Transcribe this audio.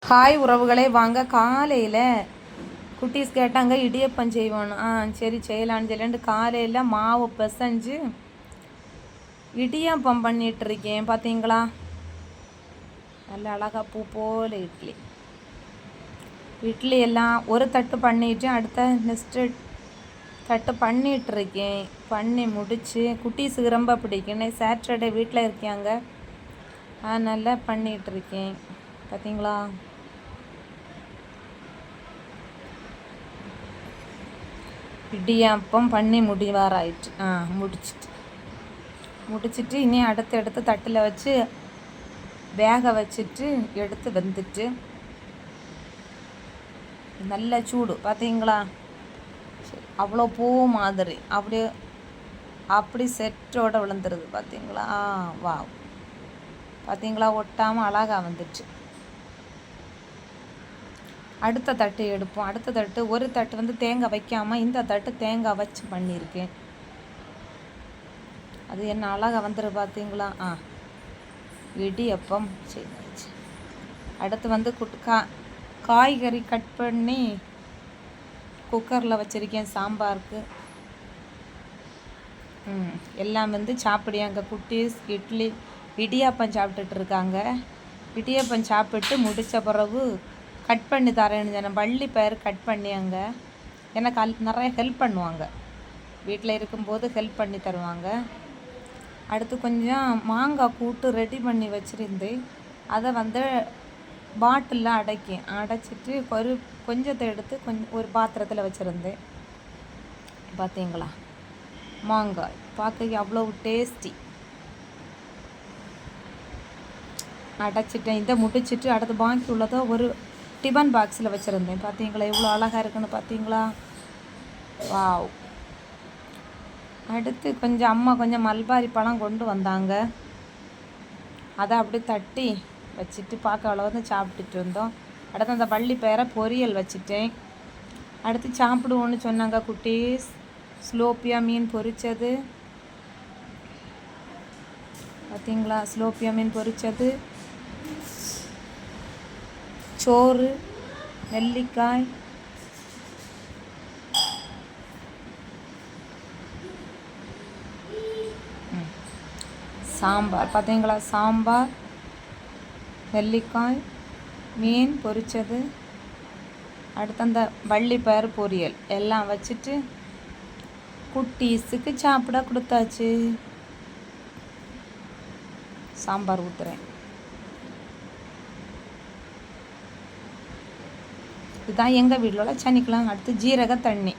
Hi உறவுகளே, வாங்க. காலையில் குட்டீஸ் கேட்டாங்க இடியப்பம் செய்வோன்னு. சரி செய்யலான்னு சொல்லிட்டு காலையில் மாவு பிசைஞ்சு இடியப்பம் பண்ணிகிட்ருக்கேன். பார்த்தீங்களா, நல்ல அழகாக பூ போல் இட்லி எல்லாம் ஒரு தட்டு பண்ணிவிட்டு அடுத்த நெக்ஸ்ட்டு தட்டு பண்ணிகிட்ருக்கேன். பண்ணி முடித்து குட்டீஸுக்கு ரொம்ப பிடிக்குன்னு சாட்டர்டே வீட்டில் இருக்காங்க, அதனால் பண்ணிகிட்ருக்கேன். பார்த்தீங்களா, இடியாப்பம் பண்ணி முடிவாராயிட்டு. முடிச்சிட்டு இனி அடுத்து தட்டில் வச்சு வேக வச்சுட்டு எடுத்து வெந்துட்டு நல்ல சூடு. பார்த்தீங்களா, அவ்வளோ பூ மாதிரி அப்படி செட்டோட விழுந்துருது. பார்த்தீங்களா, வா, பார்த்தீங்களா, ஒட்டாமல் அழகாக வந்துச்சு. அடுத்த தட்டு எடுப்போம். அடுத்த தட்டு, ஒரு தட்டு தேங்காய் வைக்காமல் இந்த தட்டு தேங்காய் வச்சு பண்ணியிருக்கேன். அது என்ன அழகாக வந்துரு. பார்த்தீங்களா, இடியப்பம் செய்தாச்சு. அடுத்து காய்கறி கட் பண்ணி குக்கரில் வச்சுருக்கேன் சாம்பாருக்கு. எல்லாம் சாப்பிடுவாங்க குட்டீஸ். இடியாப்பம் சாப்பிட்டுட்ருக்காங்க. இடியாப்பம் சாப்பிட்டு முடித்த பிறகு கட் பண்ணி தரேன்னு சொன்னேன். வள்ளி பயிர் கட் பண்ணியாங்க. எனக்கு நிறைய ஹெல்ப் பண்ணுவாங்க, வீட்டில் இருக்கும்போது ஹெல்ப் பண்ணி தருவாங்க. அடுத்து கொஞ்சம் மாங்காய் கூட்டு ரெடி பண்ணி வச்சுருந்தேன். அதை பாட்டிலில் அடைச்சிட்டு கொஞ்சத்தை எடுத்து ஒரு பாத்திரத்தில் வச்சுருந்தேன். பார்த்தீங்களா, மாங்காய் பார்க்க அவ்வளோ டேஸ்டி. அடைச்சிட்டேன். இதை முடிச்சுட்டு அடுத்து பாக்கி உள்ளதை ஒரு டிஃபன் பாக்ஸில் வச்சுருந்தேன். பார்த்தீங்களா, எவ்வளோ அழகாக இருக்குன்னு. பார்த்தீங்களா, வாவ். அடுத்து அம்மா கொஞ்சம் மல்பாரி பழம் கொண்டு வந்தாங்க. அதை அப்படி தட்டி வச்சுட்டு பார்க்க அவ்வளோ சாப்பிட்டுட்டு இருந்தோம். அடுத்து அந்த வள்ளி பயிரை பொரியல் வச்சுட்டேன். அடுத்து சாப்பிடுவோன்னு சொன்னாங்க குட்டீஸ். ஸ்லோப்பியா மீன் பொரித்தது. பார்த்தீங்களா, ஸ்லோப்பியா மீன் பொரித்தது, சோறு, நெல்லிக்காய், சாம்பார். பார்த்தீங்களா, சாம்பார், நெல்லிக்காய், மீன் பொரித்தது, அடுத்து அந்த வள்ளி பயிர் பொரியல் எல்லாம் வச்சுட்டு குட்டீஸுக்கு சாப்பிட கொடுத்தாச்சு. சாம்பார் ஊற்றுறேன். இதுதான் எங்கள் வீட்டில் உள்ள சனிக்கிழமை. அடுத்து ஜீரக தண்ணி.